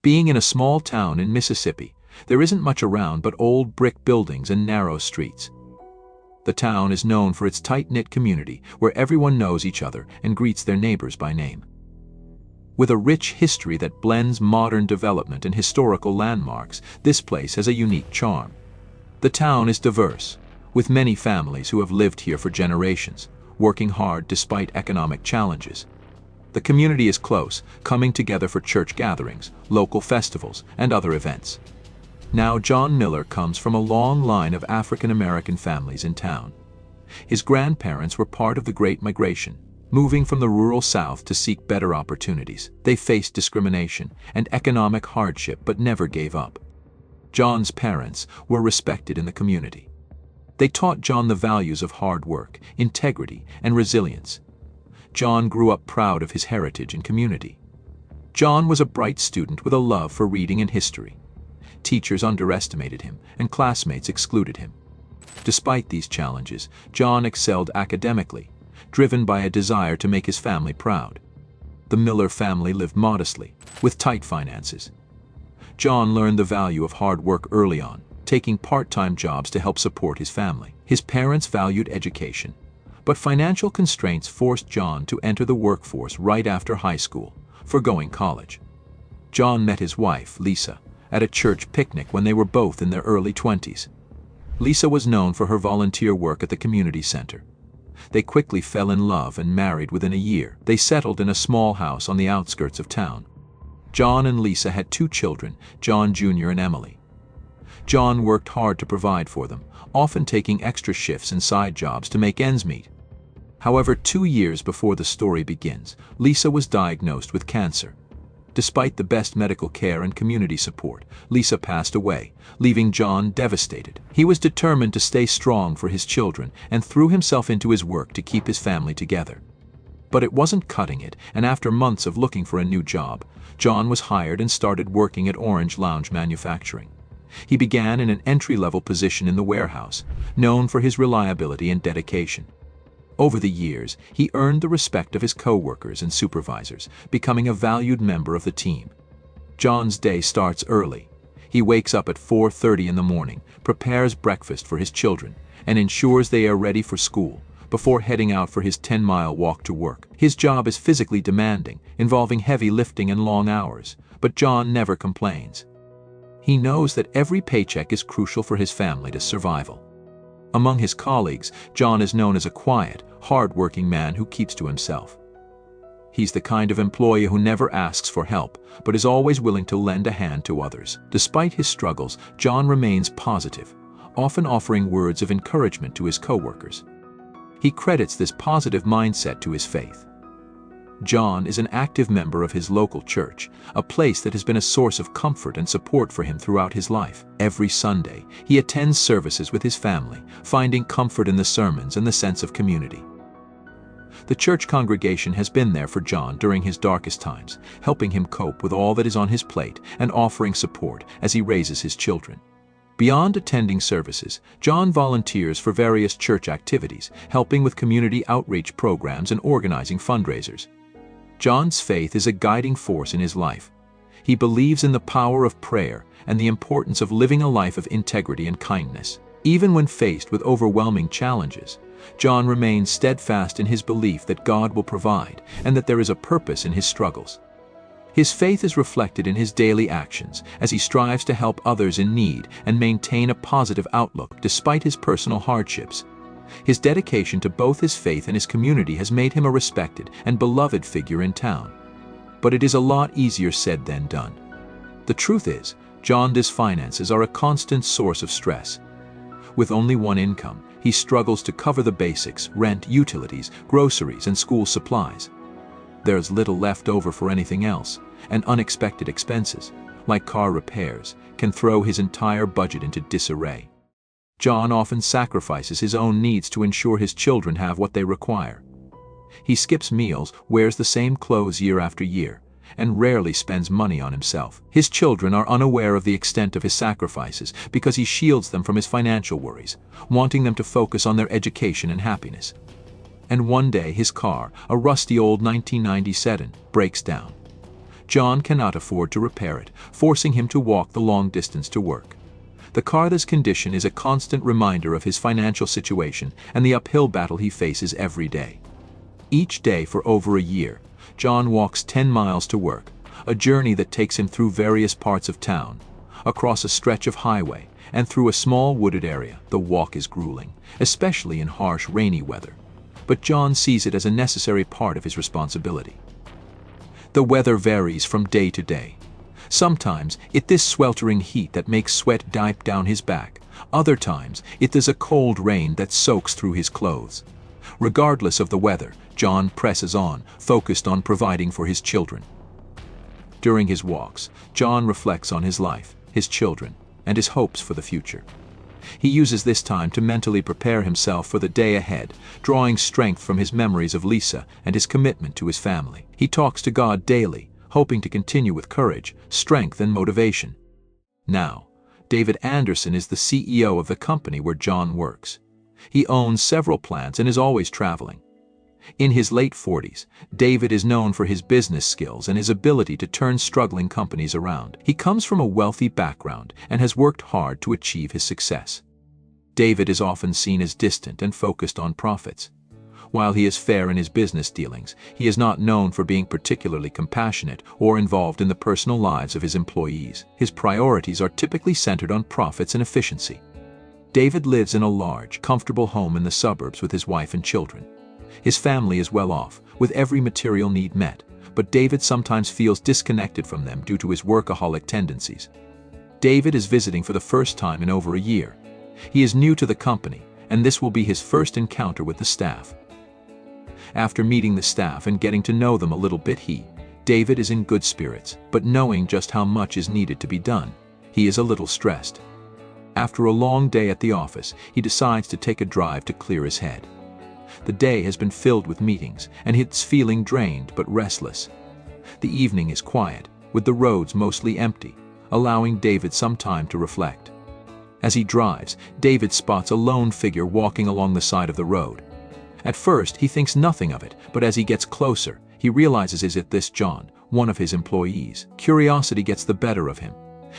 Being in a small town in Mississippi, there isn't much around but old brick buildings and narrow streets. The town is known for its tight-knit community where everyone knows each other and greets their neighbors by name. With a rich history that blends modern development and historical landmarks, this place has a unique charm. The town is diverse, with many families who have lived here for generations, working hard despite economic challenges. The community is close, coming together for church gatherings, local festivals, and other events. Now, John Miller comes from a long line of African American families in town. His grandparents were part of the Great Migration, moving from the rural South to seek better opportunities. They faced discrimination and economic hardship but never gave up. John's parents were respected in the community. They taught John the values of hard work, integrity, and resilience. John grew up proud of his heritage and community. John was a bright student with a love for reading and history. Teachers underestimated him, and classmates excluded him. Despite these challenges, John excelled academically, driven by a desire to make his family proud. The Miller family lived modestly, with tight finances. John learned the value of hard work early on, taking part-time jobs to help support his family. His parents valued education, but financial constraints forced John to enter the workforce right after high school, foregoing college. John met his wife, Lisa, at a church picnic when they were both in their early 20s. Lisa was known for her volunteer work at the community center. They quickly fell in love and married within a year. They settled in a small house on the outskirts of town. John and Lisa had 2 children, John Jr. and Emily. John worked hard to provide for them, often taking extra shifts and side jobs to make ends meet. However, 2 years before the story begins, Lisa was diagnosed with cancer. Despite the best medical care and community support, Lisa passed away, leaving John devastated. He was determined to stay strong for his children and threw himself into his work to keep his family together. But it wasn't cutting it, and after months of looking for a new job, John was hired and started working at Orange Lounge Manufacturing. He began in an entry-level position in the warehouse, known for his reliability and dedication. Over the years, he earned the respect of his co-workers and supervisors, becoming a valued member of the team. John's day starts early. He wakes up at 4:30 in the morning, prepares breakfast for his children, and ensures they are ready for school, before heading out for his 10-mile walk to work. His job is physically demanding, involving heavy lifting and long hours, but John never complains. He knows that every paycheck is crucial for his family's survival. Among his colleagues, John is known as a quiet, hard-working man who keeps to himself. He's the kind of employee who never asks for help, but is always willing to lend a hand to others. Despite his struggles, John remains positive, often offering words of encouragement to his co-workers. He credits this positive mindset to his faith. John is an active member of his local church, a place that has been a source of comfort and support for him throughout his life. Every Sunday, he attends services with his family, finding comfort in the sermons and the sense of community. The church congregation has been there for John during his darkest times, helping him cope with all that is on his plate and offering support as he raises his children. Beyond attending services, John volunteers for various church activities, helping with community outreach programs and organizing fundraisers. John's faith is a guiding force in his life. He believes in the power of prayer and the importance of living a life of integrity and kindness. Even when faced with overwhelming challenges, John remains steadfast in his belief that God will provide and that there is a purpose in his struggles. His faith is reflected in his daily actions as he strives to help others in need and maintain a positive outlook despite his personal hardships. His dedication to both his faith and his community has made him a respected and beloved figure in town. But it is a lot easier said than done. The truth is, John's finances are a constant source of stress. With only one income, he struggles to cover the basics: rent, utilities, groceries, and school supplies. There's little left over for anything else, and unexpected expenses, like car repairs, can throw his entire budget into disarray. John often sacrifices his own needs to ensure his children have what they require. He skips meals, wears the same clothes year after year, and rarely spends money on himself. His children are unaware of the extent of his sacrifices because he shields them from his financial worries, wanting them to focus on their education and happiness. And one day his car, a rusty old 1997, breaks down. John cannot afford to repair it, forcing him to walk the long distance to work. The car's condition is a constant reminder of his financial situation and the uphill battle he faces every day. Each day for over a year, John walks 10 miles to work, a journey that takes him through various parts of town, across a stretch of highway, and through a small wooded area. The walk is grueling, especially in harsh, rainy weather, but John sees it as a necessary part of his responsibility. The weather varies from day to day. Sometimes it's this sweltering heat that makes sweat drip down his back. Other times it is a cold rain that soaks through his clothes. Regardless of the weather, John presses on, focused on providing for his children. During his walks, John reflects on his life, his children, and his hopes for the future. He uses this time to mentally prepare himself for the day ahead, drawing strength from his memories of Lisa and his commitment to his family. He talks to God daily, hoping to continue with courage, strength, and motivation. Now, David Anderson is the CEO of the company where John works. He owns several plants and is always traveling. In his late 40s, David is known for his business skills and his ability to turn struggling companies around. He comes from a wealthy background and has worked hard to achieve his success. David is often seen as distant and focused on profits. While he is fair in his business dealings, he is not known for being particularly compassionate or involved in the personal lives of his employees. His priorities are typically centered on profits and efficiency. David lives in a large, comfortable home in the suburbs with his wife and children. His family is well off, with every material need met, but David sometimes feels disconnected from them due to his workaholic tendencies. David is visiting for the first time in over a year. He is new to the company, and this will be his first encounter with the staff. After meeting the staff and getting to know them a little bit, David is in good spirits, but knowing just how much is needed to be done, he is a little stressed. After a long day at the office, he decides to take a drive to clear his head. The day has been filled with meetings, and he's feeling drained but restless. The evening is quiet, with the roads mostly empty, allowing David some time to reflect. As he drives, David spots a lone figure walking along the side of the road. At first, he thinks nothing of it, but as he gets closer, he realizes is it this John, one of his employees. Curiosity gets the better of him,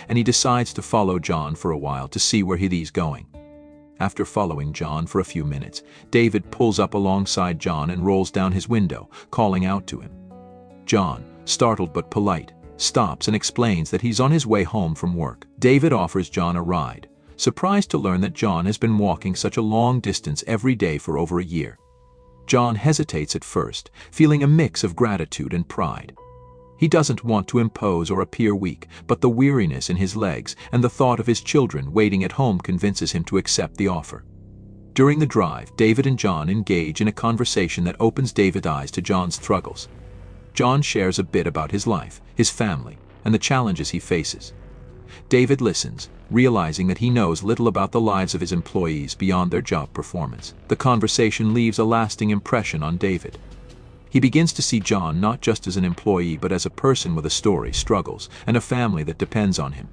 and he decides to follow John for a while to see where he's going. After following John for a few minutes, David pulls up alongside John and rolls down his window, calling out to him. John, startled but polite, stops and explains that he's on his way home from work. David offers John a ride, surprised to learn that John has been walking such a long distance every day for over a year. John hesitates at first, feeling a mix of gratitude and pride. He doesn't want to impose or appear weak, but the weariness in his legs and the thought of his children waiting at home convinces him to accept the offer. During the drive, David and John engage in a conversation that opens David's eyes to John's struggles. John shares a bit about his life, his family, and the challenges he faces. David listens, realizing that he knows little about the lives of his employees beyond their job performance. The conversation leaves a lasting impression on David. He begins to see John not just as an employee but as a person with a story, struggles, and a family that depends on him.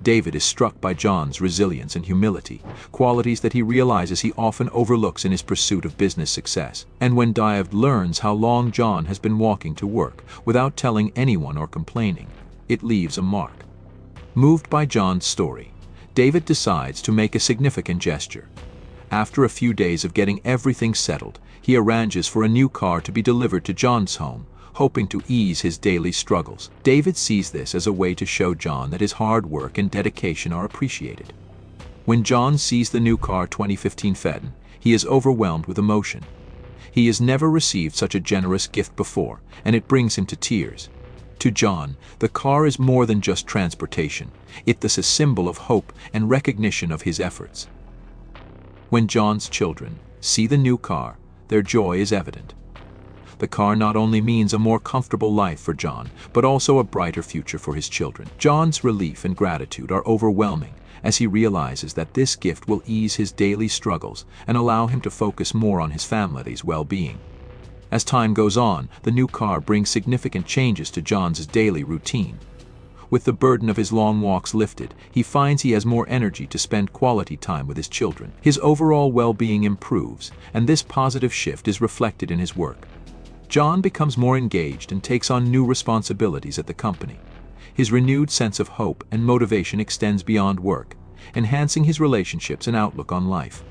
David is struck by John's resilience and humility, qualities that he realizes he often overlooks in his pursuit of business success. And when David learns how long John has been walking to work without telling anyone or complaining, it leaves a mark. Moved by John's story, David decides to make a significant gesture. After a few days of getting everything settled, he arranges for a new car to be delivered to John's home, hoping to ease his daily struggles. David sees this as a way to show John that his hard work and dedication are appreciated. When John sees the new car 2015 Phaeton, he is overwhelmed with emotion. He has never received such a generous gift before, and it brings him to tears. To John, the car is more than just transportation. It is a symbol of hope and recognition of his efforts. When John's children see the new car, their joy is evident. The car not only means a more comfortable life for John, but also a brighter future for his children. John's relief and gratitude are overwhelming as he realizes that this gift will ease his daily struggles and allow him to focus more on his family's well-being. As time goes on, the new car brings significant changes to John's daily routine. With the burden of his long walks lifted, he finds he has more energy to spend quality time with his children. His overall well-being improves, and this positive shift is reflected in his work. John becomes more engaged and takes on new responsibilities at the company. His renewed sense of hope and motivation extends beyond work, enhancing his relationships and outlook on life.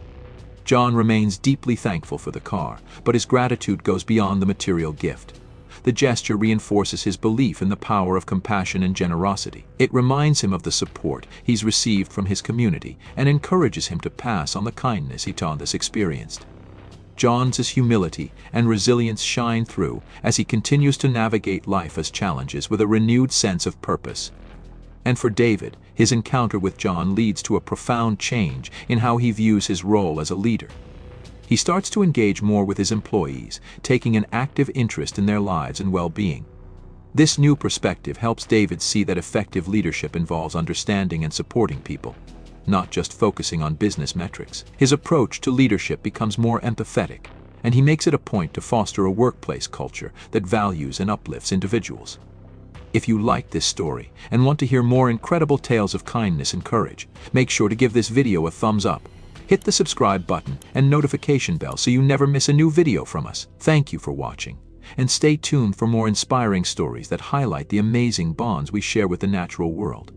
John remains deeply thankful for the car, but his gratitude goes beyond the material gift. The gesture reinforces his belief in the power of compassion and generosity. It reminds him of the support he's received from his community and encourages him to pass on the kindness Tondas experienced. John's humility and resilience shine through as he continues to navigate life as challenges with a renewed sense of purpose. And for David, his encounter with John leads to a profound change in how he views his role as a leader. He starts to engage more with his employees, taking an active interest in their lives and well-being. This new perspective helps David see that effective leadership involves understanding and supporting people, not just focusing on business metrics. His approach to leadership becomes more empathetic, and he makes it a point to foster a workplace culture that values and uplifts individuals. If you like this story and want to hear more incredible tales of kindness and courage, make sure to give this video a thumbs up. Hit the subscribe button and notification bell so you never miss a new video from us. Thank you for watching, and stay tuned for more inspiring stories that highlight the amazing bonds we share with the natural world.